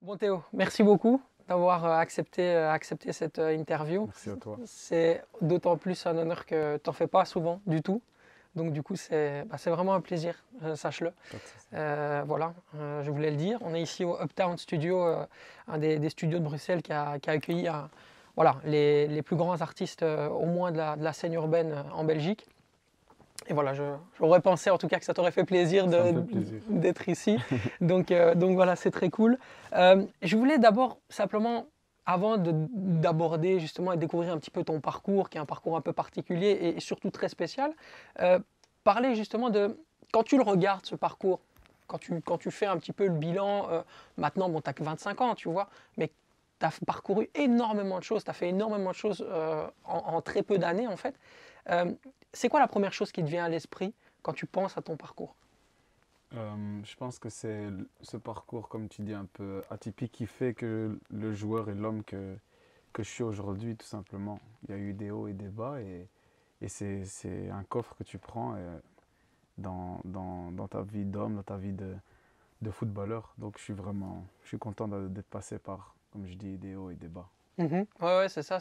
Bon Théo, merci beaucoup d'avoir accepté cette interview. Merci à toi. C'est d'autant plus un honneur que tu n'en fais pas souvent du tout. Donc du coup, c'est vraiment un plaisir, sache-le. Pas de souci. Voilà, je voulais le dire. On est ici au Uptown Studio, un des studios de Bruxelles qui a accueilli voilà, les plus grands artistes, au moins de la scène urbaine en Belgique. Et voilà, j'aurais pensé en tout cas que ça t'aurait fait plaisir Ça me fait plaisir. d'être ici. Donc voilà, c'est très cool. Je voulais d'abord simplement, avant d'aborder justement et découvrir un petit peu ton parcours, qui est un parcours un peu particulier et surtout très spécial, euh, parler justement de quand tu le regardes, ce parcours, quand tu fais un petit peu le bilan, maintenant, bon, tu n'as que 25 ans, tu vois, mais tu as parcouru énormément de choses, tu as fait énormément de choses en très peu d'années en fait. Euh, c'est quoi la première chose qui te vient à l'esprit quand tu penses à ton parcours? Je pense que c'est ce parcours, comme tu dis, un peu atypique qui fait que le joueur est l'homme que je suis aujourd'hui, tout simplement. Il y a eu des hauts et des bas et c'est un coffre que tu prends dans ta vie d'homme, dans ta vie de footballeur. Donc je suis content d'être passé par, comme je dis, des hauts et des bas. Mhm. Ouais, ouais, c'est ça.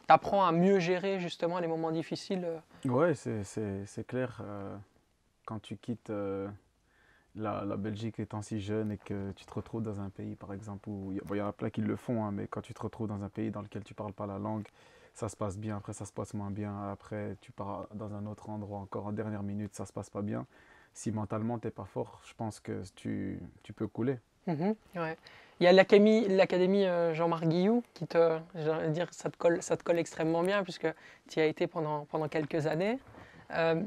T'apprends à mieux gérer justement les moments difficiles. Ouais, c'est clair. Quand tu quittes la Belgique étant si jeune et que tu te retrouves dans un pays, par exemple, où bon, il y en a plein qui le font, hein, mais quand tu te retrouves dans un pays dans lequel tu parles pas la langue, ça se passe bien, après ça se passe moins bien, après tu pars dans un autre endroit encore en dernière minute, ça se passe pas bien. Si mentalement t'es pas fort, je pense que tu peux couler. Mhm. Ouais. Il y a l'académie Jean-Marc Guillou j'ai envie de dire, ça te colle extrêmement bien puisque tu y as été pendant quelques années. Euh,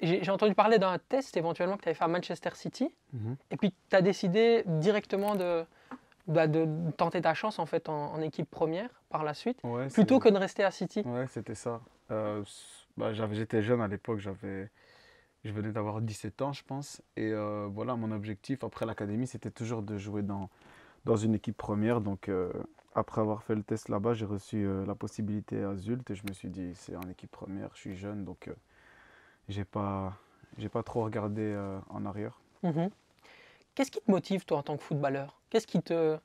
j'ai entendu parler d'un test éventuellement que tu avais fait à Manchester City Mhm. et puis tu as décidé directement de tenter ta chance en fait en équipe première par la suite Ouais, plutôt que de rester à City. ouais, c'était ça. J'étais jeune à l'époque, je venais d'avoir 17 ans, je pense. Et voilà, mon objectif après l'académie, c'était toujours de jouer dans une équipe première. Donc, après avoir fait le test là-bas, j'ai reçu la possibilité à Zult et je me suis dit, c'est en équipe première, je suis jeune, donc j'ai pas, j'ai pas trop regardé en arrière. Mhm. Qu'est-ce qui te motive, toi, en tant que footballeur? Qu'est-ce qui te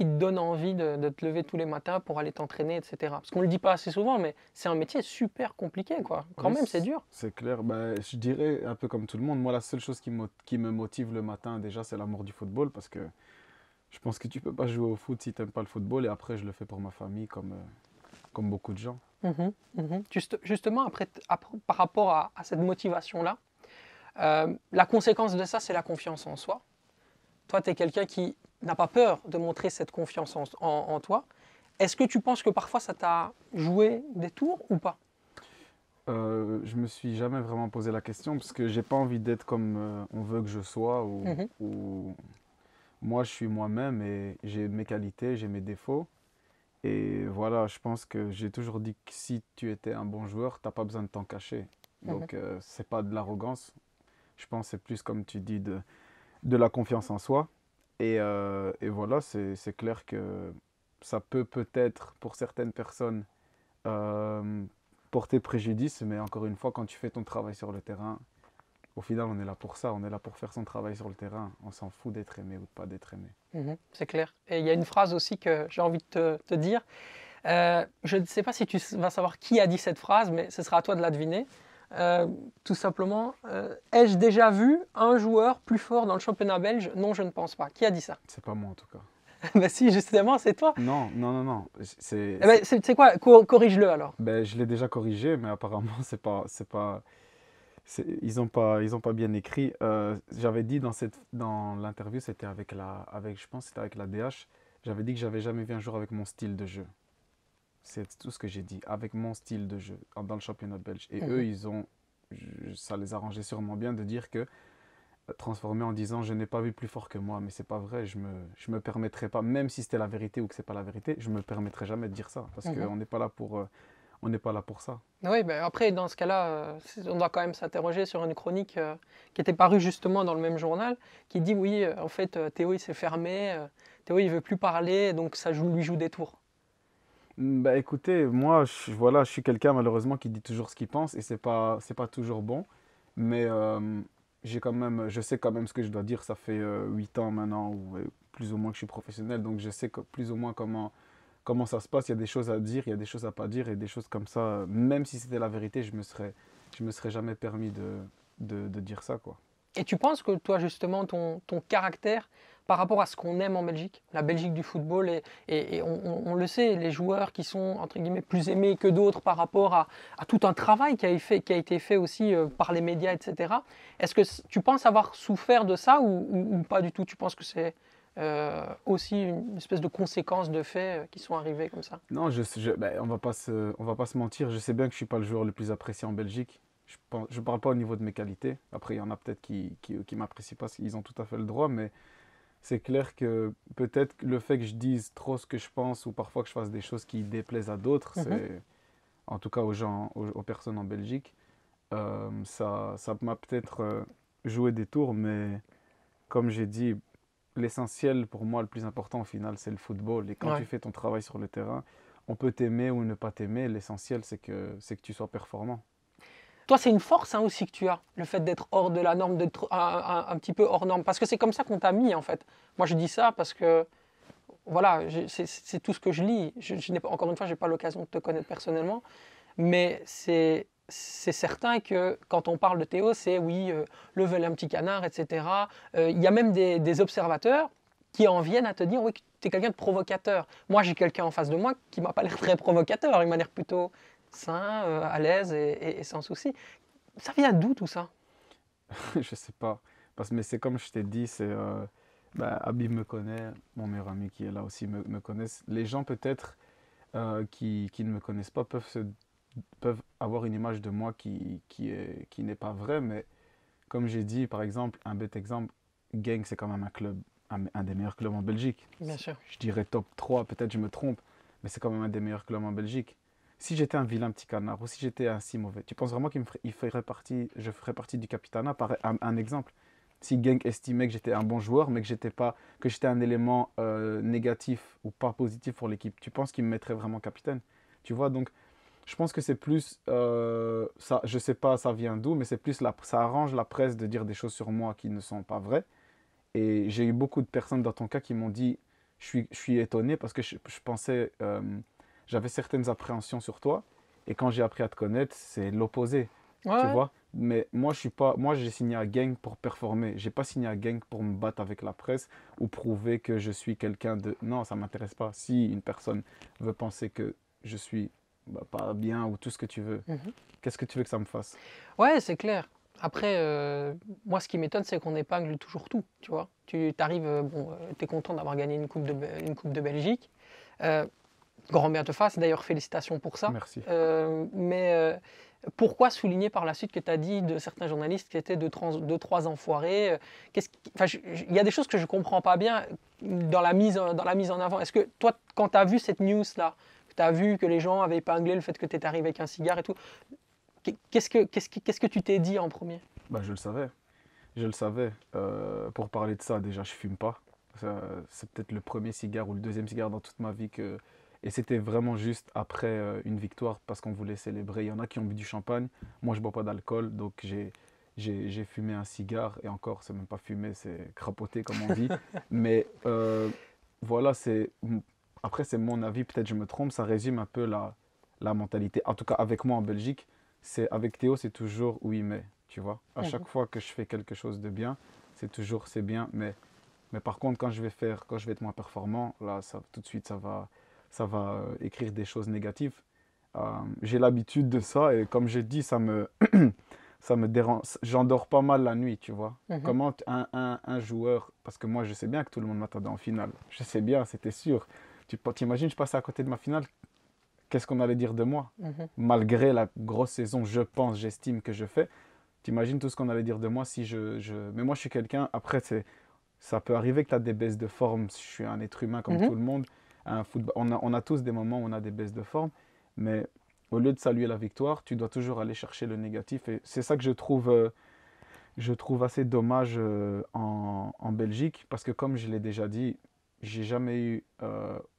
donne envie de te lever tous les matins pour aller t'entraîner, etc. Parce qu'on ne le dit pas assez souvent, mais c'est un métier super compliqué, quoi. Quand Oui, même, c'est dur. c'est clair. Bah, je dirais un peu comme tout le monde. Moi, la seule chose qui me motive le matin, déjà, c'est l'amour du football parce que je pense que tu peux pas jouer au foot si tu n'aimes pas le football. Et après, je le fais pour ma famille, comme beaucoup de gens. Mhm, mhm. Justement, par rapport à cette motivation-là, la conséquence de ça, c'est la confiance en soi. Toi, tu es quelqu'un qui n'a pas peur de montrer cette confiance en toi. Est-ce que tu penses que parfois ça t'a joué des tours ou pas? Je me suis jamais vraiment posé la question parce que j'ai pas envie d'être comme on veut que je sois Mhm, ou moi je suis moi-même et j'ai mes qualités, j'ai mes défauts. Et voilà, je pense que j'ai toujours dit que si tu étais un bon joueur, t'as pas besoin de t'en cacher. mhm, Donc c'est pas de l'arrogance. Je pense que c'est plus comme tu dis de la confiance en soi. Et voilà, c'est clair que ça peut peut-être pour certaines personnes euh, porter préjudice, mais encore une fois, quand tu fais ton travail sur le terrain, au final, on est là pour ça, on est là pour faire son travail sur le terrain. On s'en fout d'être aimé ou de pas d'être aimé. mhm, c'est clair. Et il y a une phrase aussi que j'ai envie de te dire. Je ne sais pas si tu vas savoir qui a dit cette phrase, mais ce sera à toi de la deviner. Euh, Tout simplement, ai-je déjà vu un joueur plus fort dans le championnat belge? Non, je ne pense pas. Qui a dit ça? C'est pas moi en tout cas. Ben si, justement, c'est toi. Non, non, non, non. Eh ben, c'est quoi? Corrige-le alors. Ben, je l'ai déjà corrigé, mais apparemment, ils ont pas bien écrit. J'avais dit dans l'interview, c'était je pense, que c'était avec la DH. J'avais dit que j'avais jamais vu un joueur avec mon style de jeu. C'est tout ce que j'ai dit, avec mon style de jeu dans le championnat belge. Et eux, Mhm, ça les arrangeait sûrement bien de dire que transformé en disant je n'ai pas vu plus fort que moi, mais c'est pas vrai. Je me permettrai pas, même si c'était la vérité ou que c'est pas la vérité, je me permettrai jamais de dire ça parce mhm. qu'on n'est pas là on n'est pas là pour ça. Oui, ben après, dans ce cas-là, on doit quand même s'interroger sur une chronique qui était parue justement dans le même journal, qui dit oui, en fait, Théo il s'est fermé, Théo il veut plus parler, donc ça lui joue des tours. Bah écoutez, moi, voilà, je suis quelqu'un malheureusement qui dit toujours ce qu'il pense et c'est pas toujours bon. Mais je sais quand même ce que je dois dire. Ça fait 8 ans maintenant ou plus ou moins que je suis professionnel, donc je sais plus ou moins comment ça se passe. Il y a des choses à dire, il y a des choses à pas dire, et des choses comme ça. Même si c'était la vérité, je me serais jamais permis de dire ça, quoi. Et tu penses que toi, justement, ton caractère par rapport à ce qu'on aime en Belgique, la Belgique du football, et on le sait, les joueurs qui sont, entre guillemets, plus aimés que d'autres par rapport à tout un travail qui a été fait aussi par les médias, etc. Est-ce que tu penses avoir souffert de ça ou pas du tout? Tu penses que c'est aussi une espèce de conséquence de faits qui sont arrivés comme ça? Non, ben, on va pas se mentir. Je sais bien que je suis pas le joueur le plus apprécié en Belgique. Je parle pas au niveau de mes qualités. Après, il y en a peut-être qui m'apprécient pas, ils ont tout à fait le droit, mais c'est clair que peut-être que le fait que je dise trop ce que je pense ou parfois que je fasse des choses qui déplaisent à d'autres, Mhm. en tout cas aux gens, aux personnes en Belgique, ça m'a peut-être joué des tours, mais comme j'ai dit, l'essentiel pour moi, le plus important au final, c'est le football. Et quand tu Ouais. fais ton travail sur le terrain, on peut t'aimer ou ne pas t'aimer. L'essentiel, c'est que tu sois performant. Toi, c'est une force hein, aussi que tu as, le fait d'être hors de la norme, d'être un petit peu hors norme, parce que c'est comme ça qu'on t'a mis en fait. Moi, je dis ça parce que voilà, c'est tout ce que je lis. Je n'ai pas, encore une fois, je n'ai pas l'occasion de te connaître personnellement, mais c'est certain que quand on parle de Théo, c'est oui, le un petit canard, etc. Il y a même des observateurs qui en viennent à te dire oui, que tu es quelqu'un de provocateur. Moi, j'ai quelqu'un en face de moi qui m'a pas l'air très provocateur, il m'a l'air plutôt sain, à l'aise et sans souci. Ça vient d'où tout ça? Je sais pas. Mais c'est comme je t'ai dit, bah, Habib me connaît, mon meilleur ami qui est là aussi me connaissent. Les gens peut-être qui ne me connaissent pas peuvent avoir une image de moi qui n'est pas vraie, mais comme j'ai dit, par exemple, un bête exemple, Genk, c'est quand même un club, un des meilleurs clubs en Belgique. Bien sûr. Je dirais top 3, peut-être je me trompe, mais c'est quand même un des meilleurs clubs en Belgique. Si j'étais un vilain petit canard ou si j'étais un si mauvais, tu penses vraiment je ferais partie du Capitana, par un exemple? Si Genk estimait que j'étais un bon joueur, mais que j'étais un élément négatif ou pas positif pour l'équipe, tu penses qu'il me mettrait vraiment capitaine? Tu vois, donc je pense que c'est plus, ça, je sais pas ça vient d'où, mais c'est plus, ça arrange la presse de dire des choses sur moi qui ne sont pas vraies. Et j'ai eu beaucoup de personnes dans ton cas qui m'ont dit, je suis étonné parce que je pensais, j'avais certaines appréhensions sur toi. Et quand j'ai appris à te connaître, c'est l'opposé, Ouais, tu ouais. vois. Mais moi, je suis pas, moi, j'ai signé à Genk pour performer. J'ai pas signé à Genk pour me battre avec la presse ou prouver que je suis quelqu'un de. Non, ça m'intéresse pas. Si une personne veut penser que je suis bah, pas bien ou tout ce que tu veux, Mhm. qu'est-ce que tu veux que ça me fasse? Ouais, c'est clair. Après, moi, ce qui m'étonne, c'est qu'on épingle toujours tout, tu vois. Tu arrives, bon, tu es content d'avoir gagné une coupe de Belgique. Euh, Grand bien te fasse, d'ailleurs, félicitations pour ça. Merci. Mais pourquoi souligner par la suite que tu as dit de certains journalistes qui étaient deux, trois enfoirés enfin, il y a des choses que je ne comprends pas bien dans la mise en avant. Est-ce que toi, quand tu as vu cette news-là, que tu as vu que les gens avaient épinglé le fait que tu étais arrivé avec un cigare et tout, qu'est-ce que tu t'es dit en premier? Bah, je le savais. Je le savais. Pour parler de ça, déjà, je fume pas. C'est peut-être le premier cigare ou le deuxième cigare dans toute ma vie que. Et c'était vraiment juste après une victoire parce qu'on voulait célébrer. Il y en a qui ont bu du champagne. Moi, je bois pas d'alcool, donc j'ai fumé un cigare. Et encore, c'est même pas fumé, c'est crapoter comme on dit. Mais voilà, après, c'est mon avis. Peut-être je me trompe. Ça résume un peu la mentalité. En tout cas, avec moi en Belgique, avec Théo, c'est toujours oui, mais. Tu vois, à Mhm. chaque fois que je fais quelque chose de bien, c'est bien, mais par contre quand je vais être moins performant, là tout de suite ça va écrire des choses négatives. J'ai l'habitude de ça et comme j'ai dit, ça me dérange, j'endors pas mal la nuit, tu vois. Mhm. Comment un joueur, parce que moi je sais bien que tout le monde m'attendait en finale, je sais bien, c'était sûr. Tu t'imagines, je passais à côté de ma finale, qu'est-ce qu'on allait dire de moi? Mhm. Malgré la grosse saison, j'estime que je fais. T'imagines tout ce qu'on allait dire de moi si Mais moi, je suis quelqu'un. Après, ça peut arriver que tu as des baisses de forme. Je suis un être humain comme Mhm. tout le monde. On a tous des moments où on a des baisses de forme. Mais au lieu de saluer la victoire, tu dois toujours aller chercher le négatif. Et c'est ça que je trouve assez dommage en Belgique. Parce que, comme je l'ai déjà dit, j'ai jamais eu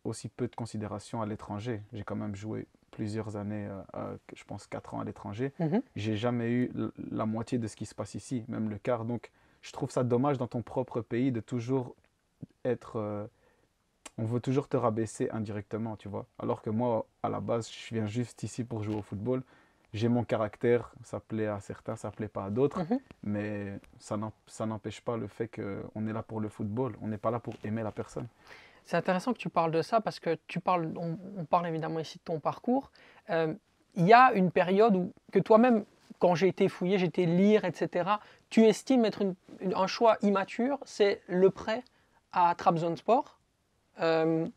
aussi peu de considération à l'étranger. J'ai quand même joué plusieurs années, je pense 4 ans à l'étranger. Mhm. J'ai jamais eu la moitié de ce qui se passe ici, même le quart. Donc, je trouve ça dommage dans ton propre pays de toujours être, on veut toujours te rabaisser indirectement, tu vois. Alors que moi, à la base, je viens juste ici pour jouer au football. J'ai mon caractère, ça plaît à certains, ça plaît pas à d'autres, Mhm. mais ça n'empêche pas le fait qu'on est là pour le football, on n'est pas là pour aimer la personne. C'est intéressant que tu parles de ça parce que on parle évidemment ici de ton parcours. Euh, Il y a une période où, que toi-même, quand j'ai été fouillé, j'ai été lire, etc., tu estimes être un choix immature, c'est le prêt à Trabzonspor. Euh,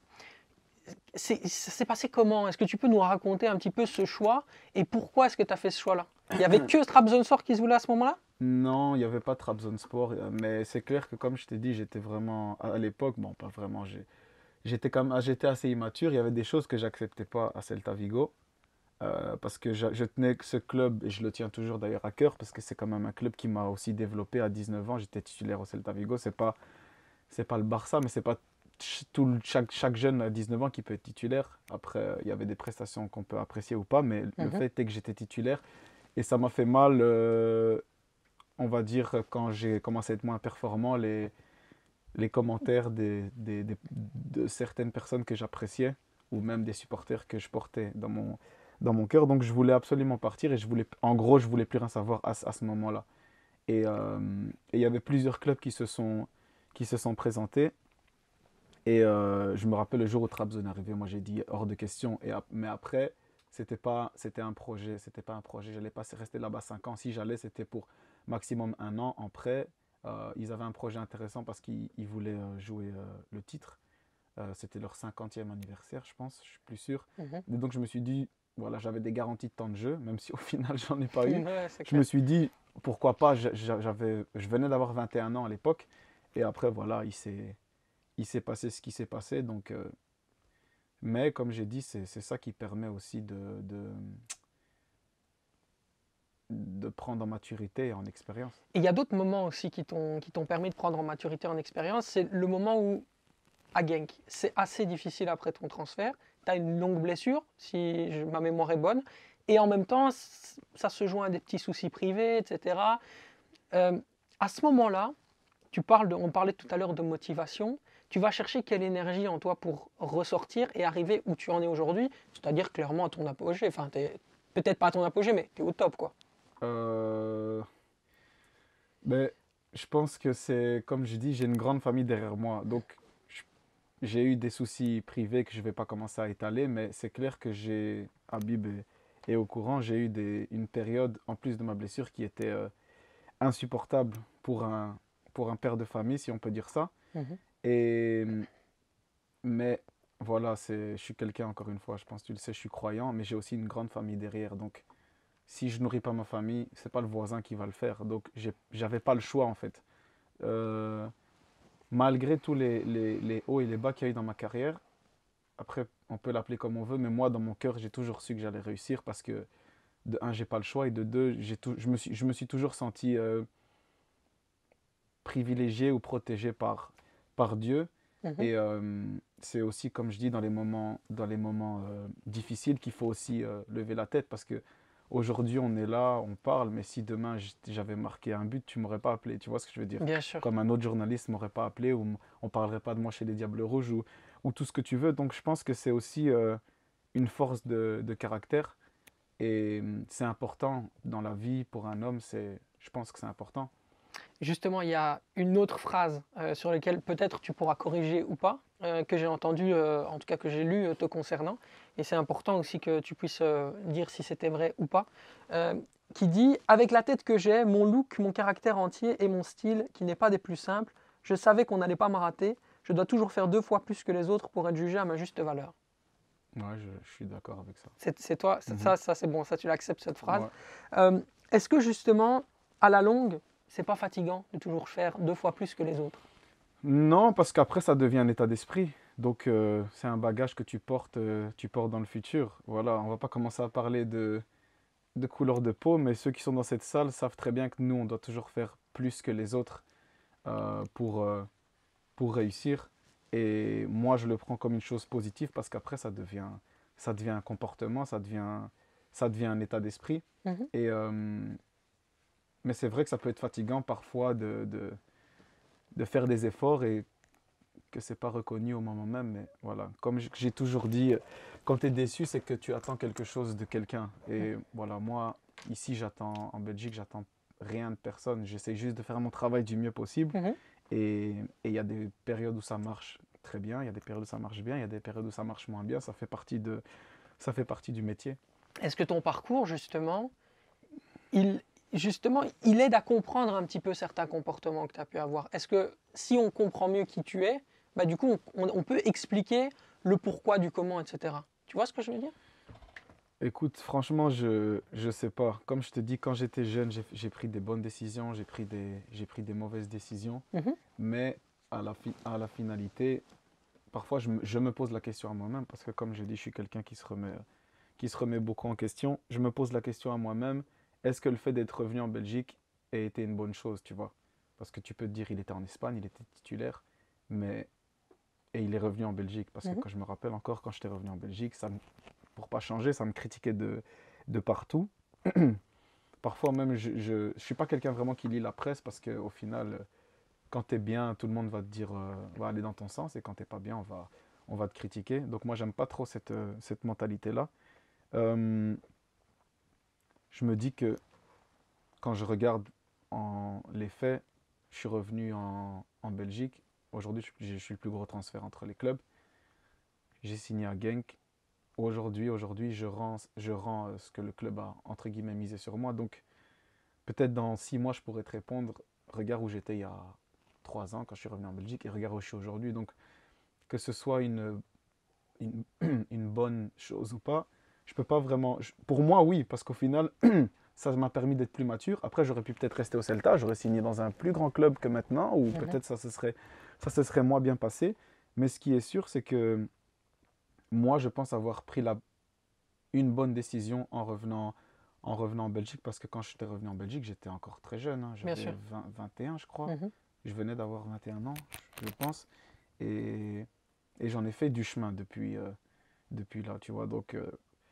Ça s'est passé comment? Est-ce que tu peux nous raconter un petit peu ce choix et pourquoi est-ce que tu as fait ce choix-là? Il y avait que Trabzonspor qui se voulait à ce moment-là? Non, il n'y avait pas Trabzonspor, mais c'est clair que comme je t'ai dit, j'étais vraiment, à l'époque, bon, pas vraiment, j'étais assez immature, il y avait des choses que j'acceptais pas à Celta Vigo, parce que je tenais que ce club, et je le tiens toujours d'ailleurs à cœur, parce que c'est quand même un club qui m'a aussi développé à 19 ans, j'étais titulaire au Celta Vigo, c'est pas le Barça, mais c'est pas chaque jeune à 19 ans qui peut être titulaire. Après, il y avait des prestations qu'on peut apprécier ou pas, mais le Mhm. fait est que j'étais titulaire, et ça m'a fait mal, on va dire, quand j'ai commencé à être moins performant, les commentaires de certaines personnes que j'appréciais, ou même des supporters que je portais dans mon cœur. Donc je voulais absolument partir et en gros, je voulais plus rien savoir à ce moment-là. Et il y avait plusieurs clubs qui se sont présentés. Et je me rappelle le jour où Trabzon est arrivé, moi j'ai dit hors de question. Mais après, c'était un projet, c'était pas un projet. J'allais pas rester là-bas 5 ans. Si j'allais, c'était pour maximum un an en prêt. Ils avaient un projet intéressant parce qu'ils voulaient jouer le titre. C'était leur 50e anniversaire, je pense, je suis plus sûr. Mhm. Et donc je me suis dit, voilà, j'avais des garanties de temps de jeu, même si au final j'en ai pas eu. Ouais, c'est Je me clair. suis dit, pourquoi pas, je venais d'avoir 21 ans à l'époque. Et après, voilà, il s'est passé ce qui s'est passé. Donc, mais comme j'ai dit, c'est ça qui permet aussi de prendre en maturité et en expérience. Et il y a d'autres moments aussi qui t'ont permis de prendre en maturité, en expérience. C'est le moment où, à Genk, c'est assez difficile après ton transfert. Tu as une longue blessure, si ma mémoire est bonne. Et en même temps, ça se joint à des petits soucis privés, etc. Euh, à ce moment-là, on parlait tout à l'heure de motivation. Tu vas chercher quelle énergie en toi pour ressortir et arriver où tu en es aujourd'hui, c'est-à-dire clairement à ton apogée. Enfin, peut-être pas à ton apogée, mais tu es au top, quoi. Euh, mais je pense que c'est, comme je dis, j'ai une grande famille derrière moi. Donc, je- j'ai eu des soucis privés que je ne vais pas commencer à étaler, mais c'est clair que Habib est au courant, j'ai eu une période, en plus de ma blessure, qui était insupportable pour un père de famille, si on peut dire ça. Mhm. Et, mais voilà, je suis quelqu'un, encore une fois, je pense que tu le sais, je suis croyant, mais j'ai aussi une grande famille derrière. Donc, si je nourris pas ma famille, c'est pas le voisin qui va le faire. Donc, j'avais pas le choix, en fait. Euh, Malgré tous les hauts et les bas qu'il y a eu dans ma carrière, après, on peut l'appeler comme on veut, mais moi, dans mon cœur, j'ai toujours su que j'allais réussir parce que, de un, j'ai pas le choix, et de deux, je me suis toujours senti privilégié ou protégé par Dieu. Mhm. Et c'est aussi, comme je dis, dans les moments difficiles qu'il faut aussi lever la tête parce que aujourd'hui, on est là, on parle, mais si demain j'avais marqué un but, tu m'aurais pas appelé. Tu vois ce que je veux dire? Bien sûr. Comme un autre journaliste m'aurait pas appelé ou on parlerait pas de moi chez les Diables Rouges ou tout ce que tu veux. Donc je pense que c'est aussi une force de caractère et c'est important dans la vie pour un homme. Je pense que c'est important. Justement, il y a une autre phrase sur laquelle peut-être tu pourras corriger ou pas, que j'ai entendue, en tout cas que j'ai lue te concernant, et c'est important aussi que tu puisses dire si c'était vrai ou pas, euh, qui dit: Avec la tête que j'ai, mon look, mon caractère entier et mon style, qui n'est pas des plus simples, je savais qu'on n'allait pas me rater, je dois toujours faire 2 fois plus que les autres pour être jugé à ma juste valeur. Ouais, je suis d'accord avec ça. C'est toi, Mhm. ça c'est bon, ça tu l'acceptes cette phrase. Ouais. Euh, Est-ce que justement, à la longue, c'est pas fatigant de toujours faire 2 fois plus que les autres? Non, parce qu'après, ça devient un état d'esprit. Donc, c'est un bagage que tu portes dans le futur. Voilà, on va pas commencer à parler de couleur de peau, mais ceux qui sont dans cette salle savent très bien que nous, on doit toujours faire plus que les autres euh, pour, euh, pour réussir. Et moi, je le prends comme une chose positive parce qu'après, ça devient un comportement, ça devient un état d'esprit. Mhm. Et, mais c'est vrai que ça peut être fatigant parfois de faire des efforts et c'est pas reconnu au moment même. Mais voilà, comme j'ai toujours dit, quand tu es déçu, c'est que tu attends quelque chose de quelqu'un. Et voilà, moi, ici, en Belgique, j'attends rien de personne. J'essaie juste de faire mon travail du mieux possible. Mhm. Et il y a des périodes où ça marche très bien, il y a des périodes où ça marche bien, il y a des périodes où ça marche moins bien. Ça fait partie du métier. Est-ce que ton parcours, il, il aide à comprendre un petit peu certains comportements que tu as pu avoir? Est-ce que si on comprend mieux qui tu es, bah, du coup, on peut expliquer le pourquoi, du comment, etc. Tu vois ce que je veux dire? Écoute, franchement, je sais pas. Comme je te dis, quand j'étais jeune, j'ai pris des bonnes décisions, j'ai pris des mauvaises décisions. Mhm. Mais à la finalité, parfois je me pose la question à moi-même parce que comme je dis, je suis quelqu'un qui se remet beaucoup en question. Je me pose la question à moi-même, est-ce que le fait d'être revenu en Belgique a été une bonne chose, tu vois? Parce que tu peux te dire, il était en Espagne, il était titulaire, mais et il est revenu en Belgique. Parce que Mhm. quand je me rappelle encore, quand j'étais revenu en Belgique, pour pas changer, ça me critiquait de partout. Parfois même, je suis pas quelqu'un vraiment qui lit la presse parce qu'au final, quand tu es bien, tout le monde va te dire, va aller dans ton sens, et quand t'es pas bien, on va te critiquer. Donc moi, j'aime pas trop cette mentalité-là. Euh, je me dis que quand je regarde les faits, je suis revenu en Belgique. Aujourd'hui, je suis le plus gros transfert entre les clubs. J'ai signé à Genk. Aujourd'hui, je rends ce que le club a, entre guillemets, misé sur moi. Donc, peut-être dans 6 mois, je pourrais te répondre, regarde où j'étais il y a 3 ans quand je suis revenu en Belgique et regarde où je suis aujourd'hui. Donc, que ce soit une, une bonne chose ou pas, je peux pas vraiment. Pour moi, oui, parce qu'au final, ça m'a permis d'être plus mature. Après, j'aurais pu peut-être rester au Celta, j'aurais signé dans un plus grand club que maintenant, ou Mhm. peut-être ça se serait moins bien passé. Mais ce qui est sûr, c'est que moi, je pense avoir pris une bonne décision en revenant en Belgique, parce que quand j'étais revenu en Belgique, j'étais encore très jeune, hein. Bien J'avais sûr. 21, je crois. Mhm. Je venais d'avoir 21 ans, je pense. Et, et j'en ai fait du chemin depuis là, tu vois. Donc,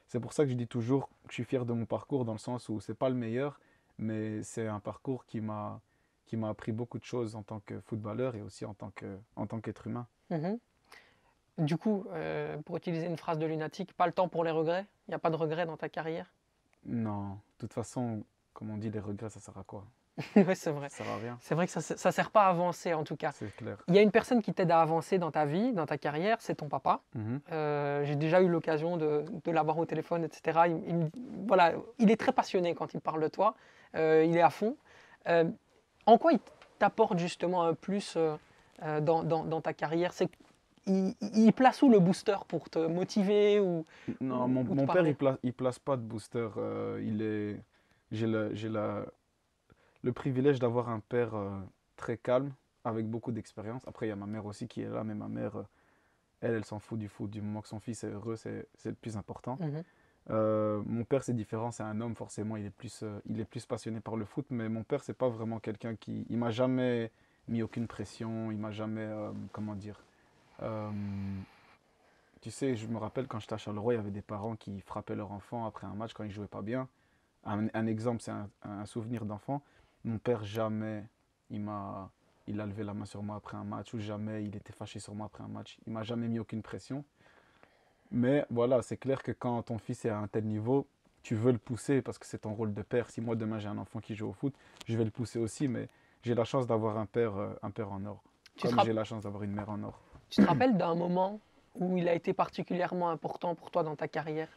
c'est pour ça que je dis toujours que je suis fier de mon parcours, dans le sens où c'est pas le meilleur, mais c'est un parcours qui m'a appris beaucoup de choses en tant que footballeur et aussi en tant qu'être humain. Mhm. Du coup, pour utiliser une phrase de lunatique, pas le temps pour les regrets? Il n'y a pas de regrets dans ta carrière? Non, de toute façon, comme on dit, les regrets, ça sert à quoi? Oui, c'est vrai. Ça sert à rien, C'est vrai que ça ne sert pas à avancer en tout cas. c'est clair. Il y a une personne qui t'aide à avancer dans ta vie, dans ta carrière, c'est ton papa. Mhm. J'ai déjà eu l'occasion de l'avoir au téléphone, etc. Voilà, il est très passionné quand il parle de toi. Il est à fond. Euh, En quoi il t'apporte justement un plus dans ta carrière? Il place où le booster pour te motiver Non, ou te mon père, parler? il place pas de booster. J'ai le privilège d'avoir un père très calme, avec beaucoup d'expérience. Après, il y a ma mère aussi qui est là, mais ma mère, elle s'en fout du foot. Du moment que son fils est heureux, c'est le plus important. Mhm. Mon père, c'est différent, c'est un homme, forcément, il est plus passionné par le foot, mais mon père, c'est pas vraiment quelqu'un qui. Il m'a jamais mis aucune pression, il m'a jamais. Comment dire euh, Tu sais, je me rappelle quand j'étais à Charleroi, il y avait des parents qui frappaient leur enfant après un match quand il jouait pas bien. Un exemple, c'est un souvenir d'enfant. Mon père, jamais il a levé la main sur moi après un match, ou jamais il était fâché sur moi après un match. Il m'a jamais mis aucune pression. Mais voilà, c'est clair que quand ton fils est à un tel niveau, tu veux le pousser parce que c'est ton rôle de père. Si moi demain j'ai un enfant qui joue au foot, je vais le pousser aussi, mais j'ai la chance d'avoir un père en or, Tu te, comme rap- j'ai la chance d'avoir une mère en or. Tu te rappelles d'un moment où il a été particulièrement important pour toi dans ta carrière?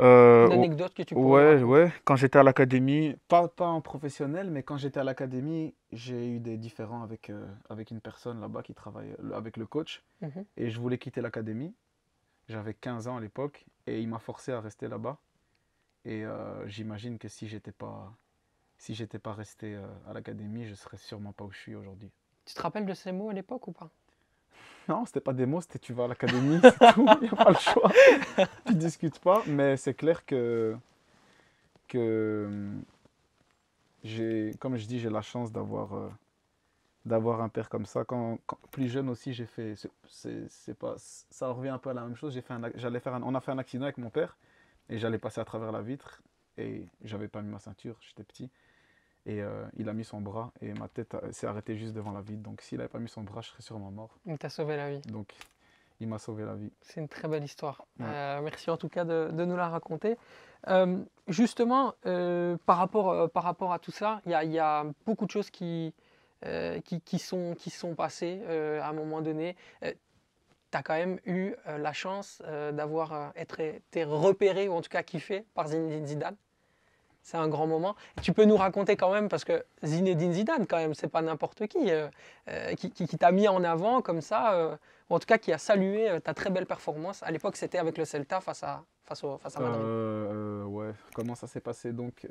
Euh, Une o- anecdote que tu pourrais me ouais, raconter? ouais. Quand j'étais à l'académie, pas en professionnel, mais quand j'étais à l'académie, j'ai eu des différends avec une personne là-bas qui travaille avec le coach. Mhm. Et je voulais quitter l'académie. J'avais 15 ans à l'époque et il m'a forcé à rester là-bas. Et j'imagine que si j'étais pas resté à l'académie, je serais sûrement pas où je suis aujourd'hui. Tu te rappelles de ces mots à l'époque ou pas? Non, c'était pas des mots, c'était tu vas à l'académie, c'est tout, il n'y a pas le choix. Tu discutes pas, mais c'est clair que comme je dis, j'ai la chance d'avoir un père comme ça. Plus jeune aussi, j'ai fait, c'est pas, ça revient un peu à la même chose. On a fait un accident avec mon père et j'allais passer à travers la vitre et j'avais pas mis ma ceinture, j'étais petit. Et il a mis son bras et ma tête s'est arrêtée juste devant la vitre. Donc s'il n'avait pas mis son bras, je serais sûrement mort. Il t'a sauvé la vie. Donc il m'a sauvé la vie. C'est une très belle histoire. Ouais. Merci en tout cas de nous la raconter. Justement, par rapport à tout ça, il y a beaucoup de choses qui sont passées à un moment donné. Tu as quand même eu la chance d'avoir été repéré, ou en tout cas kiffé par Zinedine Zidane. C'est un grand moment. Tu peux nous raconter quand même, parce que Zinedine Zidane, quand même, c'est pas n'importe qui t'a mis en avant comme ça, ou en tout cas qui a salué ta très belle performance. À l'époque, c'était avec le Celta face à Madrid. Ouais, comment ça s'est passé? Donc,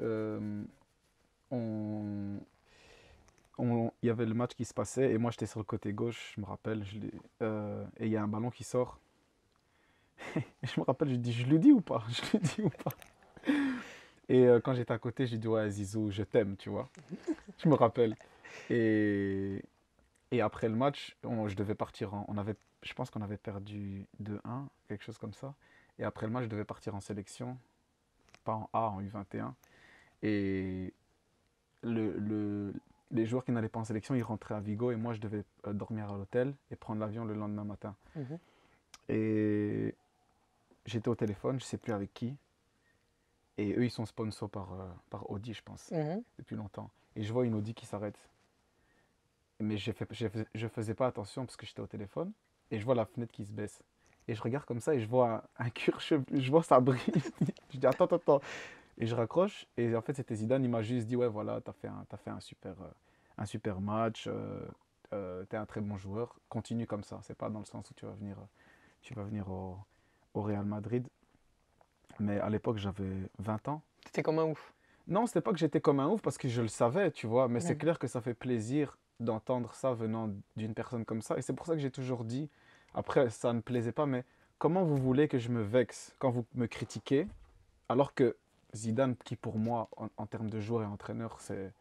on, il y avait le match qui se passait et moi j'étais sur le côté gauche, je me rappelle, et il y a un ballon qui sort. Et je me rappelle, je dis, je lui dis ou pas? Je lui dis ou pas? Et quand j'étais à côté, j'ai dit, ouais, Zizou, je t'aime, tu vois. Je me rappelle. Et, et après le match, je devais partir je pense qu'on avait perdu 2-1, quelque chose comme ça. Et après le match, je devais partir en sélection, pas en A, en U21. Et le, le- les joueurs qui n'allaient pas en sélection, ils rentraient à Vigo et moi, je devais dormir à l'hôtel et prendre l'avion le lendemain matin. Mhm. Et j'étais au téléphone, je ne sais plus avec qui. Et eux, ils sont sponsors par Audi, je pense, Mhm. depuis longtemps. Et je vois une Audi qui s'arrête. Mais je faisais pas attention parce que j'étais au téléphone. Et je vois la fenêtre qui se baisse. Et je regarde comme ça et je vois un cuir chevelu. Je vois ça brille. Je dis attends, attends, attends. Et je raccroche. Et en fait, c'était Zidane. Il m'a juste dit ouais, voilà, t'as fait un super match. T'es un très bon joueur. Continue comme ça. C'est pas dans le sens où tu vas venir au Real Madrid. Mais à l'époque, j'avais 20 ans. C'était comme un ouf. Non, c'était pas que j'étais comme un ouf parce que je le savais, tu vois, mais c'est Mhm. clair que ça fait plaisir d'entendre ça venant d'une personne comme ça. Et c'est pour ça que j'ai toujours dit, après, ça ne me plaisait pas, mais comment vous voulez que je me vexe quand vous me critiquez, alors que Zidane, qui pour moi, en termes de joueur et entraîneur, c'est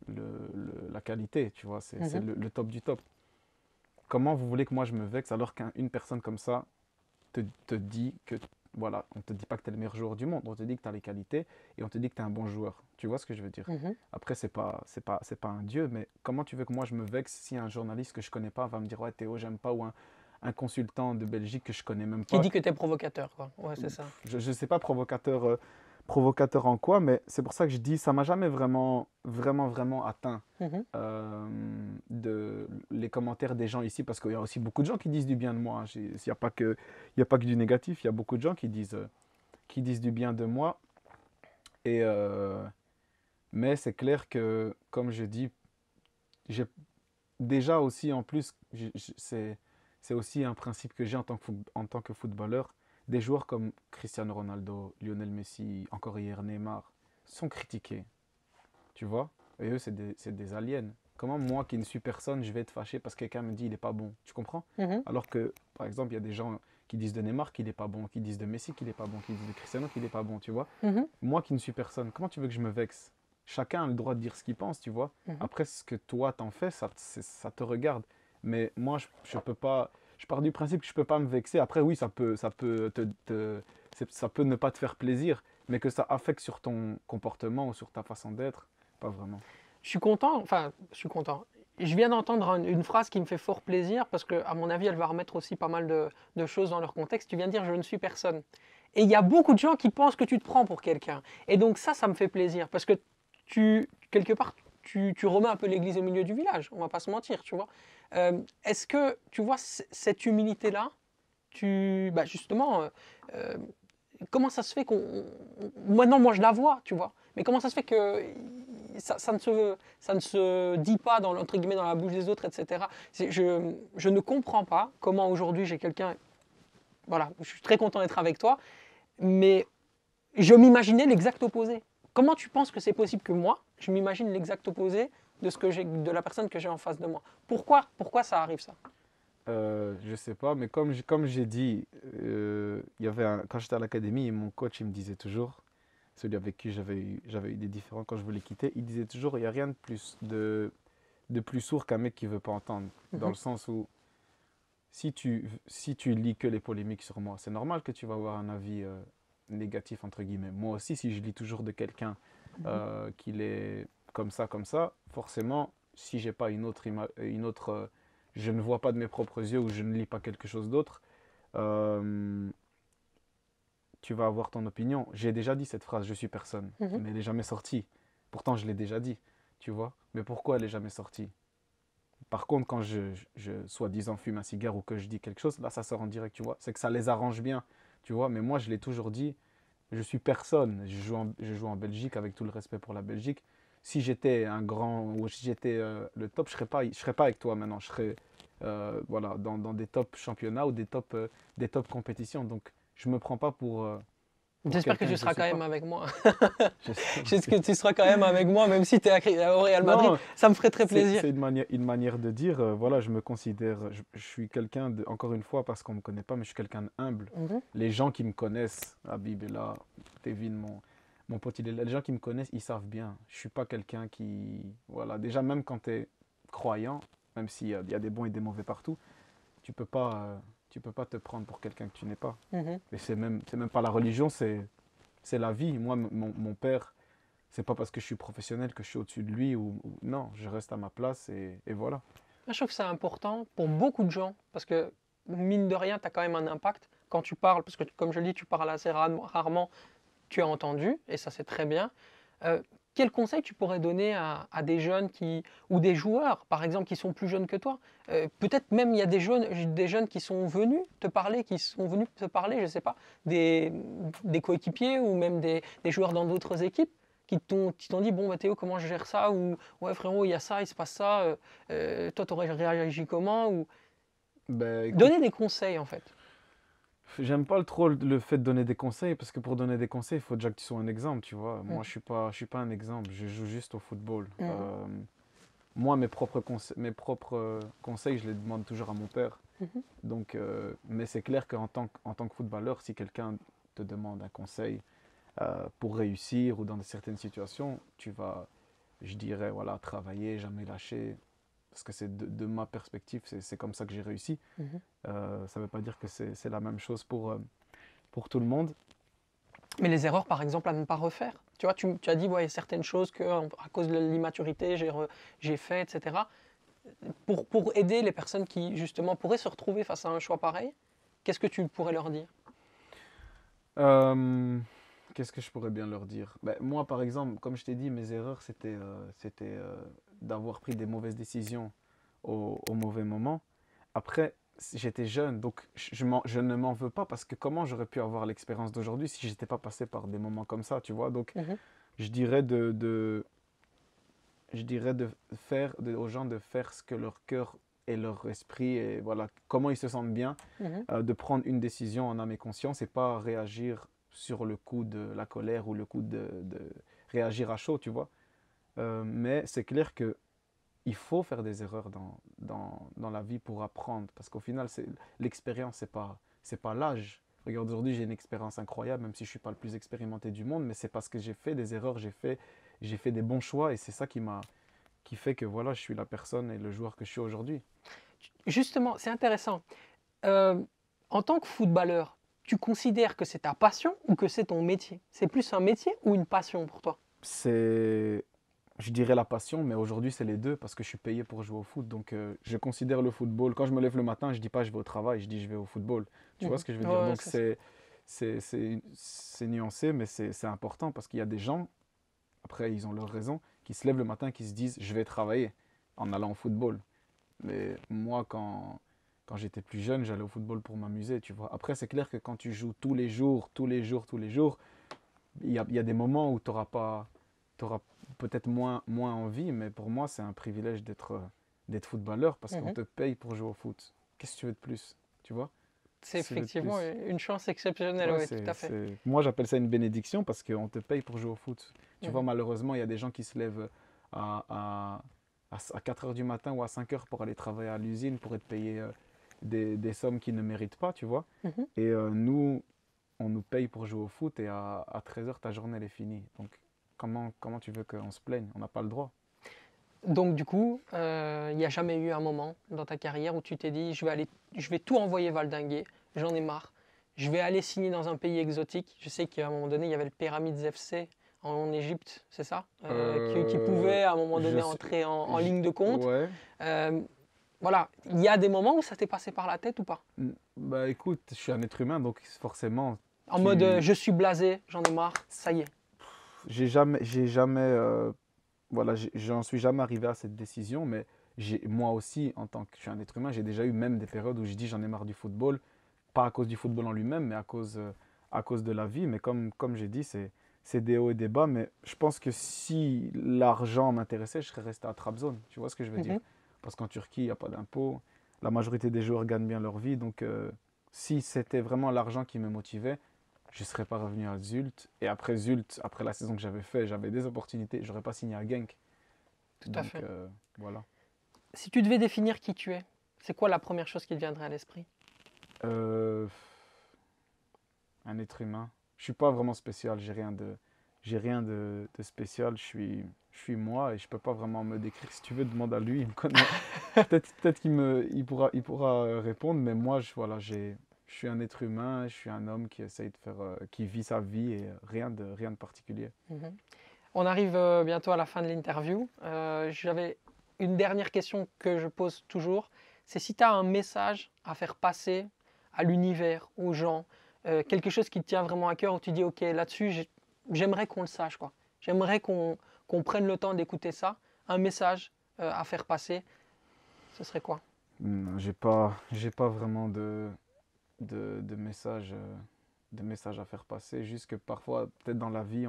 la qualité, tu vois, c'est Mhm. le top du top. Comment vous voulez que moi je me vexe alors qu'une personne comme ça te dit que, voilà, on te dit pas que tu es le meilleur joueur du monde, on te dit que tu as les qualités et on te dit que tu es un bon joueur. Tu vois ce que je veux dire? Mhm. Après, c'est pas un dieu, mais comment tu veux que moi je me vexe si un journaliste que je connais pas va me dire ouais Théo, j'aime pas, ou un consultant de Belgique que je connais même Qui pas. dit que tu es provocateur, quoi. Ouais, c'est ça. Je sais pas provocateur en quoi, mais c'est pour ça que je dis ça m'a jamais vraiment atteint Mhm. les commentaires des gens ici, parce qu'il y a aussi beaucoup de gens qui disent du bien de moi, hein. Il n'y a pas que, il y a pas que du négatif, il y a beaucoup de gens qui disent du bien de moi. Et, mais c'est clair que, comme je dis, j'ai déjà aussi en plus, c'est aussi un principe que j'ai en tant que footballeur. Des joueurs comme Cristiano Ronaldo, Lionel Messi, encore hier Neymar, sont critiqués, tu vois. Et eux, c'est des aliens. Comment moi, qui ne suis personne, je vais être fâché parce que quelqu'un me dit il n'est pas bon, tu comprends? Mhm. Alors que, par exemple, il y a des gens qui disent de Neymar qu'il n'est pas bon, qui disent de Messi qu'il n'est pas bon, qui disent de Cristiano qu'il n'est pas bon, tu vois. Mhm. Moi qui ne suis personne, comment tu veux que je me vexe? Chacun a le droit de dire ce qu'il pense, tu vois. Mhm. Après, ce que toi t'en fais, ça te regarde. Mais moi, je peux pas. Je pars du principe que je peux pas me vexer. Après, oui, ça peut ne pas te faire plaisir, mais que ça affecte sur ton comportement ou sur ta façon d'être, pas vraiment. Je suis content, enfin, je suis content. Je viens d'entendre une phrase qui me fait fort plaisir parce que, à mon avis, elle va remettre aussi pas mal de choses dans leur contexte. Tu viens de dire je ne suis personne. Et il y a beaucoup de gens qui pensent que tu te prends pour quelqu'un. Et donc ça me fait plaisir parce que quelque part, tu remets un peu l'église au milieu du village. On va pas se mentir, tu vois. Est-ce que, tu vois, cette humilité-là, justement, euh, comment ça se fait maintenant, moi, je la vois, tu vois. Mais comment ça se fait que ça ne se dit pas entre guillemets dans la bouche des autres, etc. Je ne comprends pas comment aujourd'hui j'ai quelqu'un. Voilà, je suis très content d'être avec toi, mais je m'imaginais l'exact opposé. Comment tu penses que c'est possible que moi, je m'imagine l'exact opposé de la personne que j'ai en face de moi? Pourquoi ça arrive ça? Je sais pas, mais comme j'ai dit, quand j'étais à l'académie, mon coach il me disait toujours, celui avec qui j'avais eu des différends quand je voulais quitter, il disait toujours, il n'y a rien de plus sourd qu'un mec qui veut pas entendre. Dans Mhm. le sens où, si tu lis que les polémiques sur moi, c'est normal que tu vas avoir un avis négatif, entre guillemets. Moi aussi, si je lis toujours de quelqu'un qu'il est, comme ça, forcément, si j'ai pas je ne vois pas de mes propres yeux ou je ne lis pas quelque chose d'autre, euh, tu vas avoir ton opinion. J'ai déjà dit cette phrase, je suis personne, Mhm. mais elle n'est jamais sortie. Pourtant, je l'ai déjà dit, tu vois. Mais pourquoi elle n'est jamais sortie? Par contre, quand soi-disant, fume un cigare ou que je dis quelque chose, là, ça sort en direct, tu vois. C'est que ça les arrange bien, tu vois. Mais moi, je l'ai toujours dit, je suis personne. Je joue en Belgique avec tout le respect pour la Belgique. Si j'étais un grand ou si j'étais le top, je serais pas avec toi maintenant. Je serais voilà, dans des top championnats ou des top compétitions. Donc, je me prends pas pour J'espère que quelqu'un tu que je seras suis quand même pas. avec moi. J'espère J'espère aussi. que tu seras quand même avec moi, même si tu es au Real Madrid. Non, Ça me ferait très plaisir. c'est une manière de dire, voilà, je me considère, je suis quelqu'un de, encore une fois, parce qu'on ne me connaît pas, mais je suis quelqu'un d'humble. Mhm. Les gens qui me connaissent, Habib est là, Tevin, mon pote, il est là. Les gens qui me connaissent, ils savent bien. Je suis pas quelqu'un qui, voilà, déjà même quand tu es croyant, même il y a des bons et des mauvais partout, tu peux pas te prendre pour quelqu'un que tu n'es pas. Mhm. Et c'est même pas la religion, c'est la vie. Moi, mon père, c'est pas parce que je suis professionnel que je suis au-dessus de lui non, je reste à ma place et voilà. Moi, je trouve que c'est important pour beaucoup de gens parce que, mine de rien, tu as quand même un impact quand tu parles, parce que, comme je le dis, tu parles assez rarement, tu as entendu, et ça, c'est très bien. Euh, quel conseil tu pourrais donner à des jeunes ou des joueurs, par exemple, qui sont plus jeunes que toi? Peut-être même il y a des jeunes qui sont venus te parler, je ne sais pas, des, des coéquipiers ou même des joueurs dans d'autres équipes qui t'ont dit, bon, bah, Théo, comment je gère ça? Ou, ouais, frérot, il y a ça, il se passe ça, toi, tu aurais réagi comment? Ou Ben écoute, donner des conseils, en fait. j'aime pas trop le fait de donner des conseils parce que pour donner des conseils, il faut déjà que tu sois un exemple, tu vois. Mhm. Moi, je suis pas un exemple, je joue juste au football. Mhm. Moi, mes propres conseils, je les demande toujours à mon père. Mhm. Donc, mais c'est clair en tant que footballeur, si quelqu'un te demande un conseil pour réussir ou dans certaines situations, tu vas, je dirais, voilà, travailler, jamais lâcher. Parce que c'est de ma perspective, c'est comme ça que j'ai réussi. Mhm. Ça ne veut pas dire que c'est la même chose pour tout le monde. Mais les erreurs, par exemple, à ne pas refaire. Tu vois, tu as dit, ouais, certaines choses que, à cause de l'immaturité, j'ai fait, etc. Pour aider les personnes qui, justement, pourraient se retrouver face à un choix pareil, qu'est-ce que tu pourrais leur dire? Euh, Qu'est-ce que je pourrais bien leur dire? Ben, moi, par exemple, comme je t'ai dit, mes erreurs, c'était d'avoir pris des mauvaises décisions au mauvais moment. Après, j'étais jeune, donc je ne m'en veux pas parce que comment j'aurais pu avoir l'expérience d'aujourd'hui si j'étais pas passé par des moments comme ça, tu vois? Donc, Mhm. je dirais je dirais aux gens de faire ce que leur cœur et leur esprit et voilà, comment ils se sentent bien, Mhm. de prendre une décision en âme et conscience et pas réagir sur le coup de la colère ou le coup de réagir à chaud, tu vois. Mais c'est clair que il faut faire des erreurs dans la vie pour apprendre. Parce qu'au final, l'expérience, c'est pas l'âge. Regarde, aujourd'hui, j'ai une expérience incroyable, même si je ne suis pas le plus expérimenté du monde, mais c'est parce que j'ai fait des erreurs, j'ai fait des bons choix, et c'est ça qui fait que voilà, je suis la personne et le joueur que je suis aujourd'hui. Justement, c'est intéressant. Euh, En tant que footballeur, tu considères que c'est ta passion ou que c'est ton métier? C'est plus un métier ou une passion pour toi? C'est, je dirais la passion, mais aujourd'hui, c'est les deux, parce que je suis payé pour jouer au foot. Donc, je considère le football, quand je me lève le matin, je dis pas je vais au travail, je dis je vais au football. Tu vois Mhm. ce que je veux dire? Ouais, Donc, c'est ça. c'est nuancé, mais c'est important parce qu'il y a des gens, après ils ont leur raison, qui se lèvent le matin, qui se disent je vais travailler en allant au football. Mais moi, quand j'étais plus jeune, j'allais au football pour m'amuser, tu vois. Après, c'est clair que quand tu joues tous les jours, tous les jours, tous les jours, il y a des moments où tu n'auras pas, t'auras peut-être moins envie, mais pour moi, c'est un privilège d'être footballeur parce qu'on Mhm. te paye pour jouer au foot. Qu'est-ce que tu veux de plus, tu vois? C'est Qu'est-ce que tu veux de effectivement plus? une chance exceptionnelle, Ouais, oui, tout à fait. Moi, j'appelle ça une bénédiction parce qu'on te paye pour jouer au foot. Tu vois, Mhm. malheureusement, il y a des gens qui se lèvent à, à, à 4 heures du matin ou à 5 heures pour aller travailler à l'usine pour être payé des sommes qu'ils ne méritent pas, tu vois. Mhm. Et nous, on nous paye pour jouer au foot et à 13 heures, ta journée, elle est finie. Donc, comment tu veux qu'on se plaigne? On n'a pas le droit. Donc du coup, il n'y a jamais eu un moment dans ta carrière où tu t'es dit, je vais tout envoyer valdinguer, j'en ai marre, je vais aller signer dans un pays exotique. Je sais qu'à un moment donné, il y avait le Pyramids FC en Égypte, c'est ça? Qui Euh, pouvait à un moment je donné sais- entrer en je- ligne de compte. ouais. Euh, voilà, il y a des moments où ça t'est passé par la tête ou pas? Bah écoute, je suis un être humain, donc forcément, En mode tu, je suis blasé, j'en ai marre, ça y est. j'ai jamais, voilà, j'en suis jamais arrivé à cette décision, mais moi aussi, en tant que je suis un être humain, j'ai déjà eu même des périodes où je dis j'en ai marre du football, pas à cause du football en lui-même, mais à cause de la vie. Mais comme j'ai dit, c'est des hauts et des bas. Mais je pense que si l'argent m'intéressait, je serais resté à Trabzon. Tu vois ce que je veux dire? Mhm, Parce qu'en Turquie, il n'y a pas d'impôts. La majorité des joueurs gagnent bien leur vie. Donc, si c'était vraiment l'argent qui me motivait, je ne serais pas revenu à Zult. Et après Zult, après la saison que j'avais fait, j'avais des opportunités. Je n'aurais pas signé à Genk. tout à Donc, fait. voilà. Si tu devais définir qui tu es, c'est quoi la première chose qui te viendrait à l'esprit? Euh, un être humain. Je suis pas vraiment spécial, j'ai rien de spécial. Je suis moi et je peux pas vraiment me décrire. Si tu veux, demande à lui, il me connaît. Peut-être il pourra répondre, mais moi, voilà, je suis un être humain, je suis un homme qui essaye de faire, qui vit sa vie et rien de particulier. Mhm. On arrive bientôt à la fin de l'interview. J'avais une dernière question que je pose toujours. C'est si tu as un message à faire passer à l'univers, aux gens, quelque chose qui te tient vraiment à cœur, où tu dis, OK, là-dessus, j'aimerais qu'on le sache, quoi. J'aimerais qu'on prenne le temps d'écouter ça. Un message à faire passer, ce serait quoi? J'ai pas vraiment de message à faire passer. Juste que parfois, peut-être dans la vie,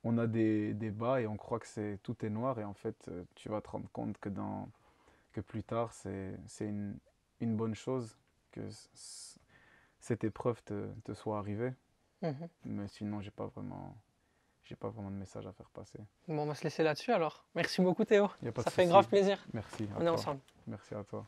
on a des bas et on croit que tout est noir et en fait tu vas te rendre compte que plus tard c'est une bonne chose que cette épreuve te soit arrivée. Mhm. Mais sinon j'ai pas vraiment de message à faire passer. Bon, on va se laisser là-dessus alors. Merci beaucoup Théo. Il n'y a pas de Ça fait souci. grave plaisir. Merci à On est toi. ensemble. Merci à toi.